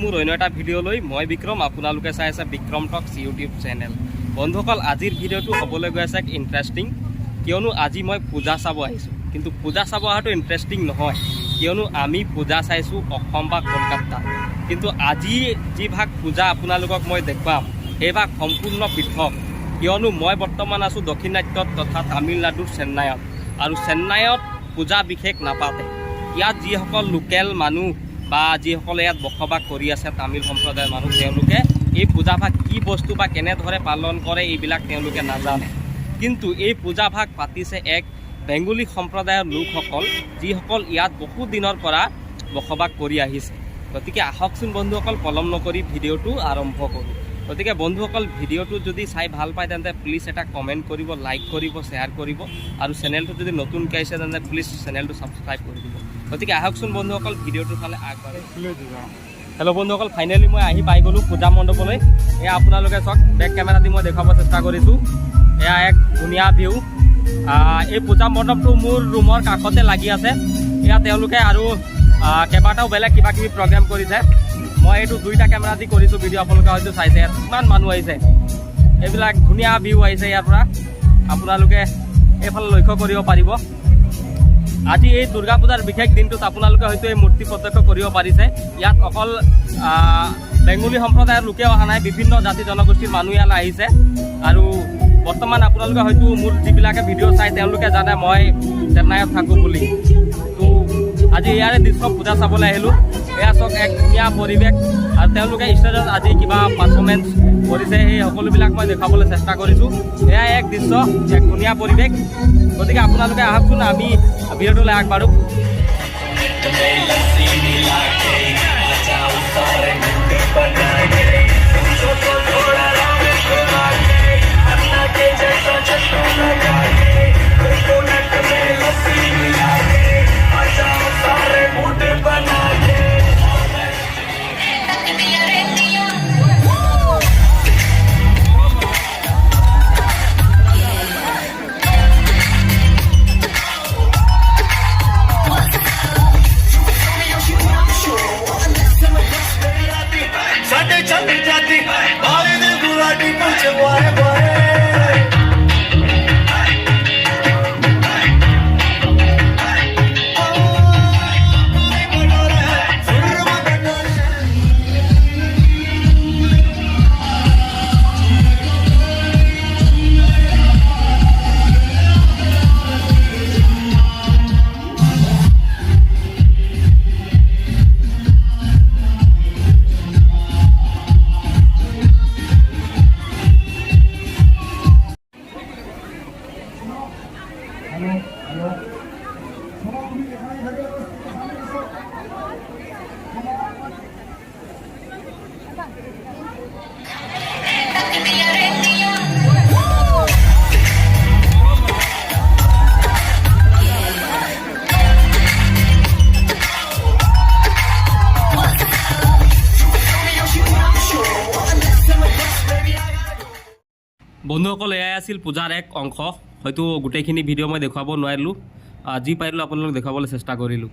মোৰ অন্য এটা ভিডিঅ'লৈ। মই বিক্ৰম, আপোনালোকে চাই আছে বিক্ৰম টক্স ইউটিউব চেনেল। বন্ধুসকল, আজিৰ ভিডিঅ'টো হ'বলৈ গৈ আছে এক ইণ্টাৰেষ্টিং, কিয়নো আজি মই পূজা চাব আহিছোঁ। কিন্তু পূজা চাব অহাটো ইণ্টাৰেষ্টিং নহয়, কিয়নো আমি পূজা চাইছোঁ অসম বা কলকাতা। কিন্তু আজি যি ভাগ পূজা আপোনালোকক মই দেখুৱাম সেই ভাগ সম্পূৰ্ণ পৃথক, কিয়নো মই বৰ্তমান আছোঁ দক্ষিণাত্যত তথা তামিলনাডুৰ চেন্নাইত। আৰু চেন্নাইত পূজা বিশেষ নাপাতে। ইয়াত যিসকল লোকেল মানুহ বা যিসকলে ইয়াত বসবাস কৰি আছে তামিল সম্প্ৰদায়ৰ মানুহ, তেওঁলোকে এই পূজাভাগ কি বস্তু বা কেনেদৰে পালন কৰে এইবিলাক তেওঁলোকে নাজানে। কিন্তু এই পূজাভাগ পাতিছে এক বেংগলী সম্প্ৰদায়ৰ লোকসকল, যিসকল ইয়াত বহু দিনৰ পৰা বসবাস কৰি আহিছে। গতিকে আহকচোন বন্ধুসকল, পলম নকৰি ভিডিঅ'টো আৰম্ভ কৰোঁ। গতিকে বন্ধুসকল, ভিডিঅ'টো যদি চাই ভাল পায় তেন্তে প্লিজ এটা কমেণ্ট কৰিব, লাইক কৰিব, শ্বেয়াৰ কৰিব, আৰু চেনেলটো যদি নতুনকৈ আহিছে তেন্তে প্লিজ চেনেলটো ছাবস্ক্ৰাইব কৰি দিব। গতিকে আহকচোন বন্ধুসকল, ভিডিঅ'টোৰ ফালে আগবাঢ়ি। হেল্ল' বন্ধুসকল, ফাইনেলি মই আহি পাই গ'লোঁ পূজা মণ্ডপলৈ। এয়া আপোনালোকে চাওক, বেক কেমেৰা দি মই দেখাব চেষ্টা কৰিছোঁ। এয়া এক ধুনীয়া ভিউ। এই পূজা মণ্ডপটো মোৰ ৰুমৰ কাষতে লাগি আছে। এয়া তেওঁলোকে আৰু কেইবাটাও বেলেগ কিবা কিবি প্ৰগ্ৰেম কৰিছে। মই এইটো দুইটা কেমেৰা দি কৰিছোঁ ভিডিঅ', আপোনালোকে হয়তো চাইছে। ইয়াত কিমান মানুহ আহিছে, এইবিলাক ধুনীয়া ভিউ আহিছে ইয়াৰ পৰা, আপোনালোকে এইফালে লক্ষ্য কৰিব পাৰিব। আজি এই দুৰ্গা পূজাৰ বিশেষ দিনটোত আপোনালোকে হয়তো এই মূৰ্তি প্ৰত্যক্ষ কৰিব পাৰিছে। ইয়াত অকল বেংগলী সম্প্ৰদায়ৰ লোকে অহা নাই, বিভিন্ন জাতি জনগোষ্ঠীৰ মানুহ ইয়ালৈ আহিছে। আৰু বৰ্তমান আপোনালোকে হয়তো মোৰ যিবিলাকে ভিডিঅ' চাই তেওঁলোকে জানে মই চেন্নাইত থাকোঁ বুলি। তো আজি ইয়াৰে দৃশ্য পূজা চাবলৈ আহিলোঁ। এয়া চাওক, এক ধুনীয়া পৰিৱেশ। আৰু তেওঁলোকে ষ্টেজত আজি কিবা পাৰফৰ্মেঞ্চ কৰিছে, সেই সকলোবিলাক মই দেখাবলৈ চেষ্টা কৰিছোঁ। এয়া এক দৃশ্য, এক ধুনীয়া পৰিৱেশ। গতিকে আপোনালোকে আহকচোন, আমি ভিডিঅ'টোলৈ আগবাঢ়োঁ। বন্ধুসকল, এয়াই আছিল পূজাৰ এক অংশ। হয়তো গোটেইখিনি ভিডিঅ' মই দেখুৱাব নোৱাৰিলোঁ, যি পাৰিলোঁ আপোনালোকক দেখুৱাবলৈ চেষ্টা কৰিলোঁ।